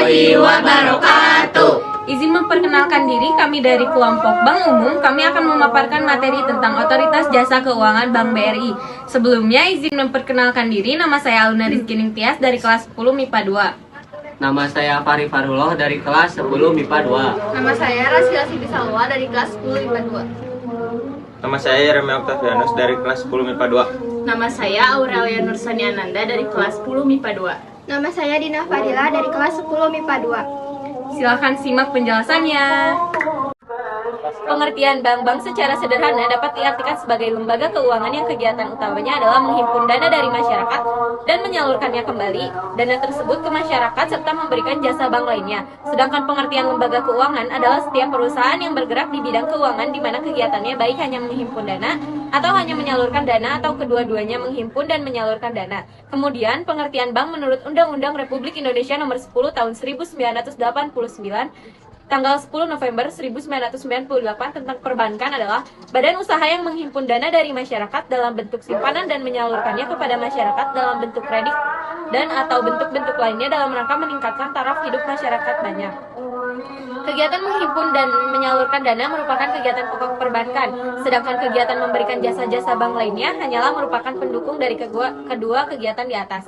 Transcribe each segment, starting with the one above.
warahmatullahi wabarakatuh. Izin memperkenalkan diri, kami dari kelompok Bank Umum. Kami akan memaparkan materi tentang Otoritas Jasa Keuangan Bank BRI. Sebelumnya, izin memperkenalkan diri, nama saya Aluna Rizky Ningtyas dari kelas 10 MIPA 2. Nama saya Fari Farullah dari kelas 10 MIPA 2. Nama saya Rasila Siti Salwa dari kelas 10 MIPA 2. Nama saya Yeremia Octavianus dari kelas 10 MIPA 2. Nama saya Aurelia Nursani Ananda dari kelas 10 MIPA 2. Nama saya Dina Fadila dari kelas 10 MIPA 2. Silakan simak penjelasannya. Pengertian bank secara sederhana dapat diartikan sebagai lembaga keuangan yang kegiatan utamanya adalah menghimpun dana dari masyarakat dan menyalurkannya kembali, dana tersebut ke masyarakat serta memberikan jasa bank lainnya. Sedangkan pengertian lembaga keuangan adalah setiap perusahaan yang bergerak di bidang keuangan di mana kegiatannya baik hanya menghimpun dana atau hanya menyalurkan dana atau kedua-duanya menghimpun dan menyalurkan dana. Kemudian pengertian bank menurut Undang-Undang Republik Indonesia Nomor 10 Tahun 1989 tanggal 10 November 1998 tentang perbankan adalah badan usaha yang menghimpun dana dari masyarakat dalam bentuk simpanan dan menyalurkannya kepada masyarakat dalam bentuk kredit dan atau bentuk-bentuk lainnya dalam rangka meningkatkan taraf hidup masyarakat banyak. Kegiatan menghimpun dan menyalurkan dana merupakan kegiatan pokok perbankan, sedangkan kegiatan memberikan jasa-jasa bank lainnya hanyalah merupakan pendukung dari kedua kegiatan di atas.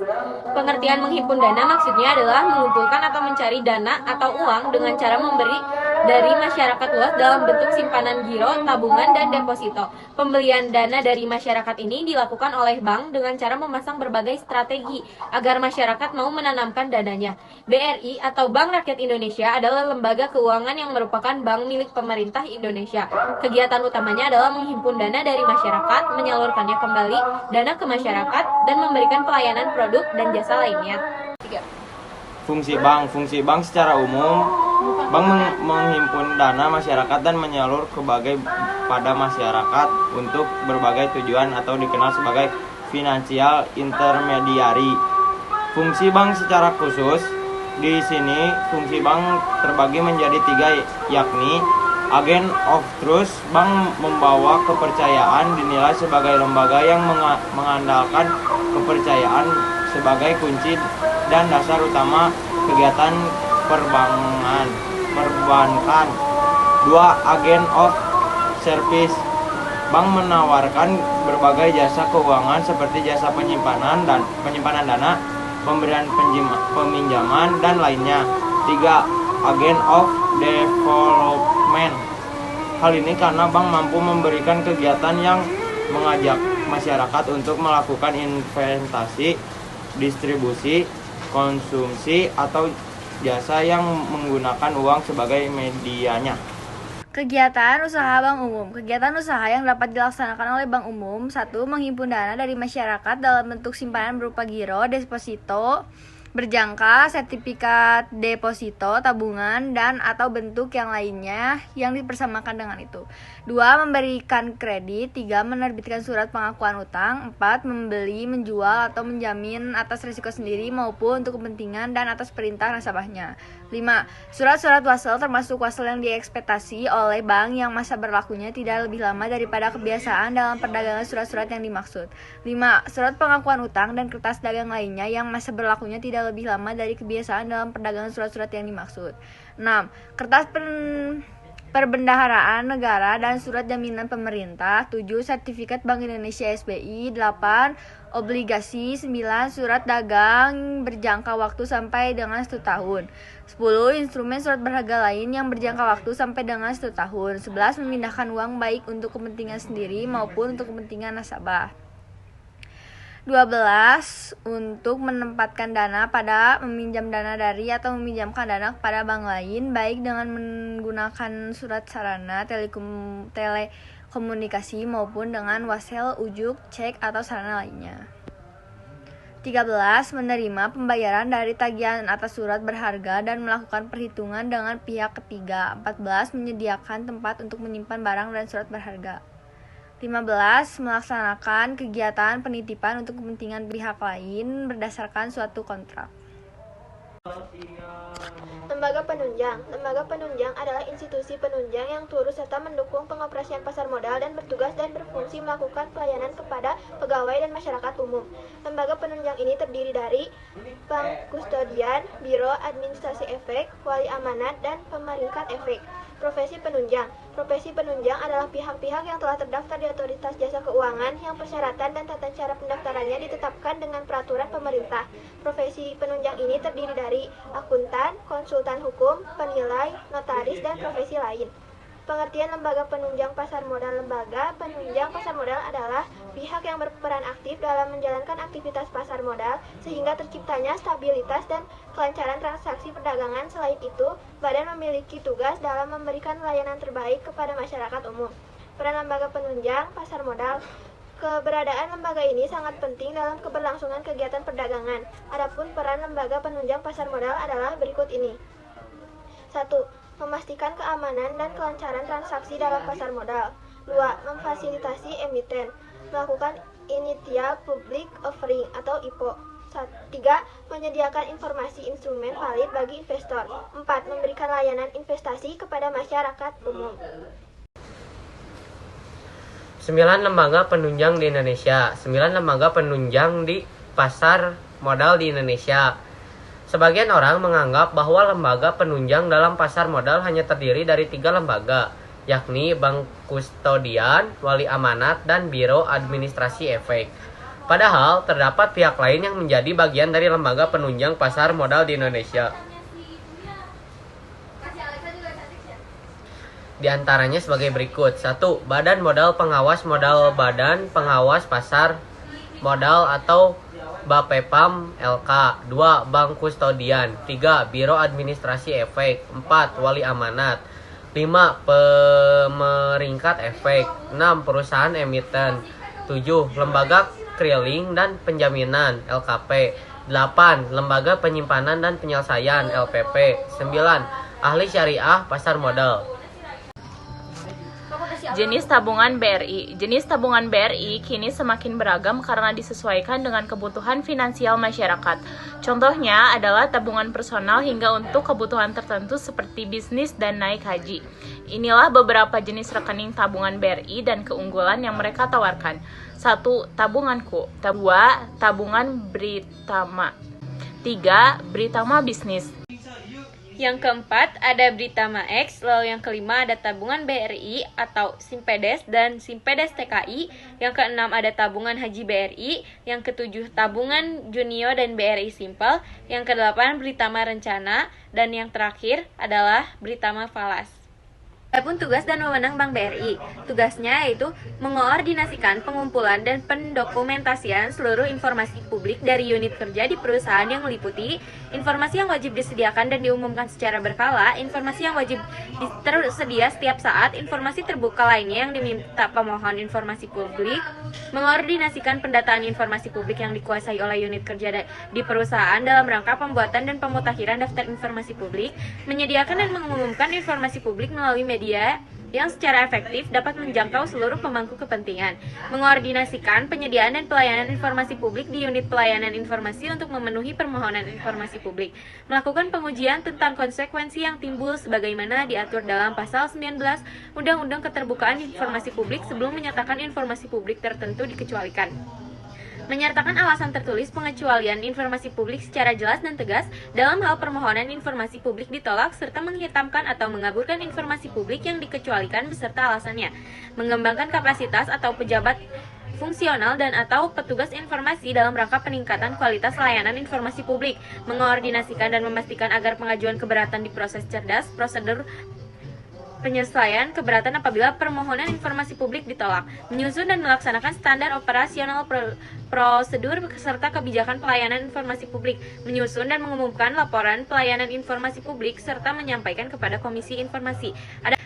Pengertian menghimpun dana maksudnya adalah mengumpulkan atau mencari dana atau uang dengan cara memberi dari masyarakat luas dalam bentuk simpanan giro, tabungan, dan deposito. Pembelian dana dari masyarakat ini dilakukan oleh bank dengan cara memasang berbagai strategi agar masyarakat mau menanamkan dananya. BRI atau Bank Rakyat Indonesia adalah lembaga keuangan yang merupakan bank milik pemerintah Indonesia. Kegiatan utamanya adalah menghimpun dana dari masyarakat, menyalurkannya kembali, dana ke masyarakat, dan memberikan pelayanan produk dan jasa lainnya. 3. Fungsi bank secara umum, bank menghimpun dana masyarakat dan menyalur pada masyarakat untuk berbagai tujuan atau dikenal sebagai financial intermediary. Fungsi bank secara khusus, di sini fungsi bank terbagi menjadi 3, yakni agent of trust. Bank membawa kepercayaan, dinilai sebagai lembaga yang mengandalkan kepercayaan sebagai kunci dan dasar utama kegiatan perbankan. 2. Agent of service. Bank menawarkan berbagai jasa keuangan seperti jasa penyimpanan dana, pemberian peminjaman, dan lainnya. 3. Agent of development. Hal ini karena bank mampu memberikan kegiatan yang mengajak masyarakat untuk melakukan investasi, distribusi, konsumsi, atau jasa yang menggunakan uang sebagai medianya. Kegiatan usaha Bank Umum. Kegiatan usaha yang dapat dilaksanakan oleh Bank Umum: 1. Menghimpun dana dari masyarakat dalam bentuk simpanan berupa giro, deposito, berjangka, sertifikat deposito, tabungan, dan atau bentuk yang lainnya yang dipersamakan dengan itu. 2. Memberikan kredit. 3. Menerbitkan surat pengakuan utang. 4. Membeli, menjual, atau menjamin atas risiko sendiri maupun untuk kepentingan dan atas perintah nasabahnya. 5. Surat-surat wasel termasuk wasel yang diekspektasi oleh bank yang masa berlakunya tidak lebih lama daripada kebiasaan dalam perdagangan surat-surat yang dimaksud. 5. Surat pengakuan utang dan kertas dagang lainnya yang masa berlakunya tidak lebih lama dari kebiasaan dalam perdagangan surat-surat yang dimaksud. 6. Kertas perbendaharaan negara dan surat jaminan pemerintah. 7. Sertifikat Bank Indonesia SBI. 8. Obligasi. 9. Surat dagang berjangka waktu sampai dengan 1 tahun. 10. Instrumen surat berharga lain yang berjangka waktu sampai dengan 1 tahun. 11. Memindahkan uang baik untuk kepentingan sendiri maupun untuk kepentingan nasabah. 12. Untuk menempatkan dana pada meminjam dana dari atau meminjamkan dana kepada bank lain, baik dengan menggunakan surat sarana telekomunikasi maupun dengan wasel, ujuk, cek, atau sarana lainnya. 13. Menerima pembayaran dari tagihan atas surat berharga dan melakukan perhitungan dengan pihak ketiga. 14. Menyediakan tempat untuk menyimpan barang dan surat berharga. 15. Melaksanakan kegiatan penitipan untuk kepentingan pihak lain berdasarkan suatu kontrak. Lembaga penunjang. Lembaga penunjang adalah institusi penunjang yang turut serta mendukung pengoperasian pasar modal dan bertugas dan berfungsi melakukan pelayanan kepada pegawai dan masyarakat umum. Lembaga penunjang ini terdiri dari Bank Kustodian, Biro Administrasi Efek, Wali Amanat, dan Pemeringkat Efek. Profesi penunjang. Profesi penunjang adalah pihak-pihak yang telah terdaftar di Otoritas Jasa Keuangan yang persyaratan dan tata cara pendaftarannya ditetapkan dengan peraturan pemerintah. Profesi penunjang ini terdiri dari akuntan, konsultan hukum, penilai, notaris, dan profesi lain. Pengertian lembaga penunjang pasar modal. Lembaga penunjang pasar modal adalah pihak yang berperan aktif dalam menjalankan aktivitas pasar modal sehingga terciptanya stabilitas dan kelancaran transaksi perdagangan. Selain itu, badan memiliki tugas dalam memberikan layanan terbaik kepada masyarakat umum. Peran lembaga penunjang pasar modal. Keberadaan lembaga ini sangat penting dalam keberlangsungan kegiatan perdagangan. Adapun peran lembaga penunjang pasar modal adalah berikut ini. 1. Memastikan keamanan dan kelancaran transaksi dalam pasar modal. 2. Memfasilitasi emiten, melakukan Initial Public Offering atau IPO. 3. Menyediakan informasi instrumen valid bagi investor. 4. Memberikan layanan investasi kepada masyarakat umum. 9 lembaga penunjang di Indonesia. 9 lembaga penunjang di pasar modal di Indonesia. Sebagian orang menganggap bahwa lembaga penunjang dalam pasar modal hanya terdiri dari 3 lembaga, yakni Bank Kustodian, Wali Amanat, dan Biro Administrasi Efek. Padahal, terdapat pihak lain yang menjadi bagian dari lembaga penunjang pasar modal di Indonesia. Di antaranya sebagai berikut. 1. Badan Modal Pengawas Modal. Badan Pengawas Pasar Modal atau Bapepam LK. 2. Bank Kustodian. 3. Biro Administrasi Efek. 4. Wali Amanat. 5. Pemeringkat Efek. 6. Perusahaan emiten. 7. Lembaga Keliling dan Penjaminan LKP. 8. Lembaga Penyimpanan dan Penyelesaian LPP. 9. Ahli Syariah Pasar Modal. Jenis tabungan BRI. Jenis tabungan BRI kini semakin beragam karena disesuaikan dengan kebutuhan finansial masyarakat. Contohnya adalah tabungan personal hingga untuk kebutuhan tertentu seperti bisnis dan naik haji. Inilah beberapa jenis rekening tabungan BRI dan keunggulan yang mereka tawarkan. 1. Tabunganku. 2. Tabungan Britama. 3. Britama Bisnis. Yang keempat ada Britama X, lalu yang kelima ada tabungan BRI atau Simpedes dan Simpedes TKI, yang keenam ada tabungan Haji BRI, yang ketujuh tabungan Junio dan BRI Simple, yang kedelapan Britama Rencana, dan yang terakhir adalah Britama Falas. Adapun tugas dan wewenang Bank BRI, tugasnya yaitu mengoordinasikan pengumpulan dan pendokumentasian seluruh informasi publik dari unit kerja di perusahaan yang meliputi informasi yang wajib disediakan dan diumumkan secara berkala, informasi yang wajib tersedia setiap saat, informasi terbuka lainnya yang diminta pemohon informasi publik, mengordinasikan pendataan informasi publik yang dikuasai oleh unit kerja di perusahaan dalam rangka pembuatan dan pemutakhiran daftar informasi publik, menyediakan dan mengumumkan informasi publik melalui media yang secara efektif dapat menjangkau seluruh pemangku kepentingan, mengordinasikan penyediaan dan pelayanan informasi publik di unit pelayanan informasi untuk memenuhi permohonan informasi publik, melakukan pengujian tentang konsekuensi yang timbul sebagaimana diatur dalam pasal 19 Undang-Undang Keterbukaan Informasi Publik sebelum menyatakan informasi publik tertentu dikecualikan. Menyertakan alasan tertulis pengecualian informasi publik secara jelas dan tegas dalam hal permohonan informasi publik ditolak serta menghitamkan atau mengaburkan informasi publik yang dikecualikan beserta alasannya. Mengembangkan kapasitas atau pejabat fungsional dan atau petugas informasi dalam rangka peningkatan kualitas layanan informasi publik. Mengordinasikan dan memastikan agar pengajuan keberatan diproses cerdas, prosedur penyelesaian keberatan apabila permohonan informasi publik ditolak, menyusun dan melaksanakan standar operasional prosedur serta kebijakan pelayanan informasi publik, menyusun dan mengumumkan laporan pelayanan informasi publik serta menyampaikan kepada Komisi Informasi.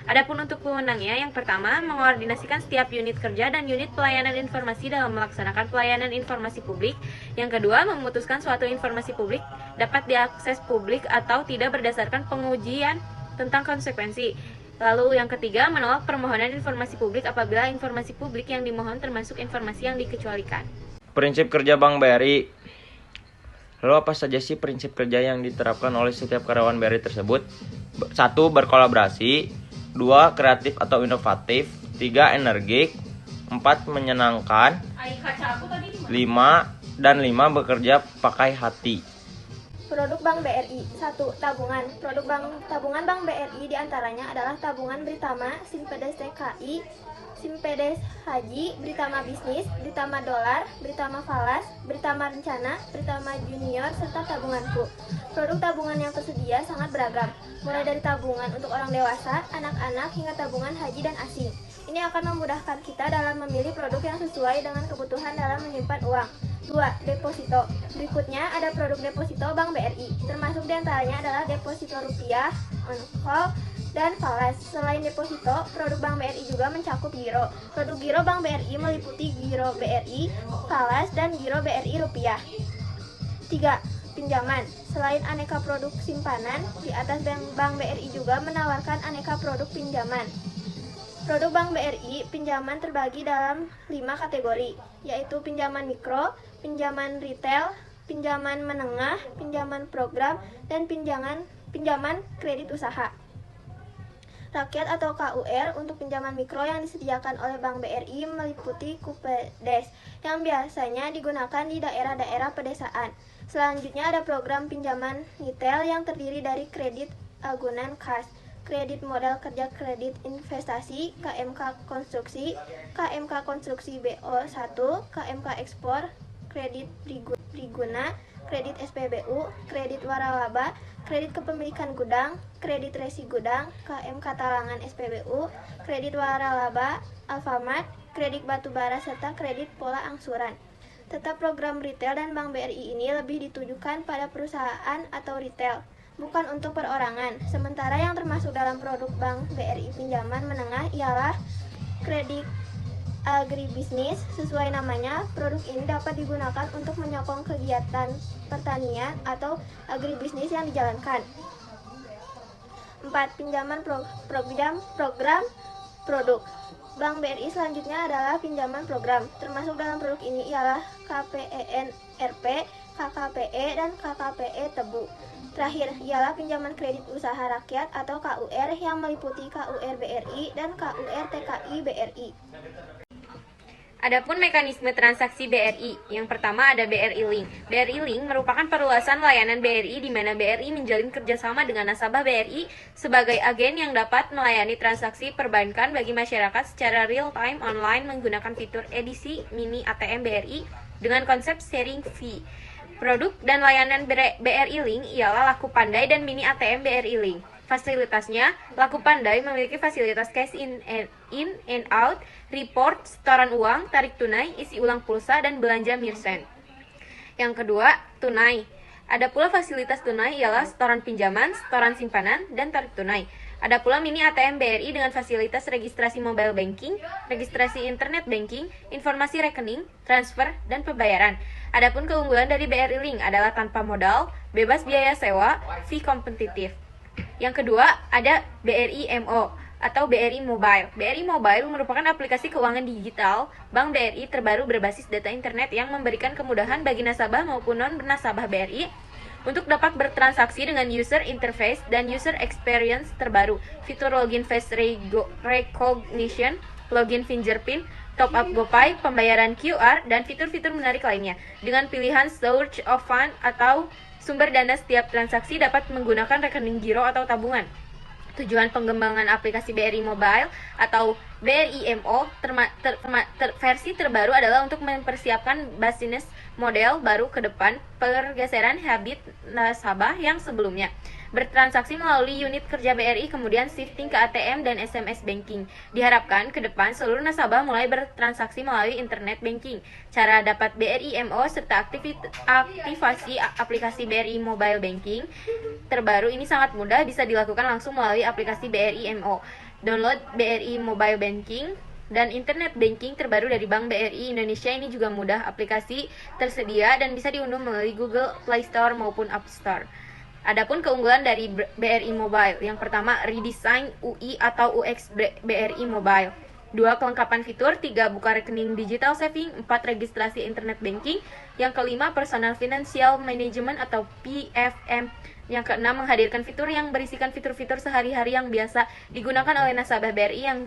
Adapun untuk wewenangnya, yang pertama, mengordinasikan setiap unit kerja dan unit pelayanan informasi dalam melaksanakan pelayanan informasi publik. Yang kedua, memutuskan suatu informasi publik dapat diakses publik atau tidak berdasarkan pengujian tentang konsekuensi. Lalu yang ketiga, menolak permohonan informasi publik apabila informasi publik yang dimohon termasuk informasi yang dikecualikan. Prinsip kerja Bank BRI. Lalu apa saja sih prinsip kerja yang diterapkan oleh setiap karyawan BRI tersebut? 1. Berkolaborasi. 2. Kreatif atau inovatif. 3. Energik. 4. Menyenangkan. 5. Bekerja pakai hati. Produk Bank BRI. 1. Tabungan. Tabungan Bank BRI diantaranya adalah tabungan Britama, Simpedes TKI, Simpedes Haji, Britama Bisnis, Britama Dolar, Britama Falas, Britama Rencana, Britama Junior, serta tabunganku. Produk tabungan yang tersedia sangat beragam, mulai dari tabungan untuk orang dewasa, anak-anak, hingga tabungan haji dan asing. Ini akan memudahkan kita dalam memilih produk yang sesuai dengan kebutuhan dalam menyimpan uang. 2. Deposito. Berikutnya ada produk deposito Bank BRI, termasuk diantaranya adalah deposito rupiah, on-call, dan falas. Selain deposito, produk Bank BRI juga mencakup giro. Produk giro Bank BRI meliputi giro BRI, falas, dan giro BRI rupiah. 3. Pinjaman. Selain aneka produk simpanan, di atas Bank BRI juga menawarkan aneka produk pinjaman. Produk Bank BRI pinjaman terbagi dalam 5 kategori, yaitu pinjaman mikro, pinjaman retail, pinjaman menengah, pinjaman program, dan pinjaman kredit usaha rakyat atau KUR. Untuk pinjaman mikro yang disediakan oleh Bank BRI meliputi Kupedes yang biasanya digunakan di daerah-daerah pedesaan. Selanjutnya ada program pinjaman retail yang terdiri dari kredit agunan khas, kredit modal kerja, kredit investasi, KMK konstruksi, KMK konstruksi BO1, KMK ekspor, kredit Briguna, kredit SPBU, kredit waralaba, kredit kepemilikan gudang, kredit resi gudang, KMK talangan SPBU, kredit waralaba, Alfamart, kredit batubara, serta kredit pola angsuran. Tetap program retail dan Bank BRI ini lebih ditujukan pada perusahaan atau retail, bukan untuk perorangan. Sementara yang termasuk dalam produk Bank BRI pinjaman menengah ialah kredit agribisnis. Sesuai namanya, produk ini dapat digunakan untuk menyokong kegiatan pertanian atau agribisnis yang dijalankan. 4. Pinjaman program produk. Bank BRI selanjutnya adalah pinjaman program. Termasuk dalam produk ini ialah KPEN-RP, KKPE, dan KKPE Tebu. Terakhir ialah pinjaman kredit usaha rakyat atau KUR yang meliputi KUR BRI dan KUR TKI BRI. Adapun mekanisme transaksi BRI, yang pertama ada BRI Link. BRI Link merupakan perluasan layanan BRI di mana BRI menjalin kerjasama dengan nasabah BRI sebagai agen yang dapat melayani transaksi perbankan bagi masyarakat secara real-time online menggunakan fitur edisi mini ATM BRI dengan konsep sharing fee. Produk dan layanan BRI Link ialah Laku Pandai dan mini ATM BRI Link. Fasilitasnya, Laku Pandai memiliki fasilitas cash in and out, report, setoran uang, tarik tunai, isi ulang pulsa, dan belanja Mirsen. Yang kedua, tunai. Ada pula fasilitas tunai ialah setoran pinjaman, setoran simpanan, dan tarik tunai. Ada pula mini ATM BRI dengan fasilitas registrasi mobile banking, registrasi internet banking, informasi rekening, transfer, dan pembayaran. Adapun keunggulan dari BRI Link adalah tanpa modal, bebas biaya sewa, fee kompetitif. Yang kedua, ada BRI MO atau BRI Mobile. BRI Mobile merupakan aplikasi keuangan digital Bank BRI terbaru berbasis data internet yang memberikan kemudahan bagi nasabah maupun non-nasabah BRI untuk dapat bertransaksi dengan user interface dan user experience terbaru, fitur login face recognition, login fingerprint, top up GoPay, pembayaran QR, dan fitur-fitur menarik lainnya. Dengan pilihan source of fund atau sumber dana, setiap transaksi dapat menggunakan rekening giro atau tabungan. Tujuan pengembangan aplikasi BRI Mobile atau BRI MO versi terbaru adalah untuk mempersiapkan business model baru ke depan, pergeseran habit nasabah yang sebelumnya bertransaksi melalui unit kerja BRI kemudian shifting ke ATM dan SMS banking. Diharapkan ke depan seluruh nasabah mulai bertransaksi melalui internet banking. Cara dapat BRI MO serta aktivasi aplikasi BRI Mobile Banking terbaru ini sangat mudah, bisa dilakukan langsung melalui aplikasi BRI MO. Download BRI Mobile Banking dan internet banking terbaru dari Bank BRI Indonesia ini juga mudah. Aplikasi tersedia dan bisa diunduh melalui Google Play Store maupun App Store. Adapun keunggulan dari BRI Mobile, yang pertama redesign UI atau UX BRI Mobile. 2. Kelengkapan fitur. 3. Buka rekening digital saving. 4. Registrasi internet banking. Yang kelima, personal financial management atau PFM. Yang keenam, menghadirkan fitur yang berisikan fitur-fitur sehari-hari yang biasa digunakan oleh nasabah BRI yang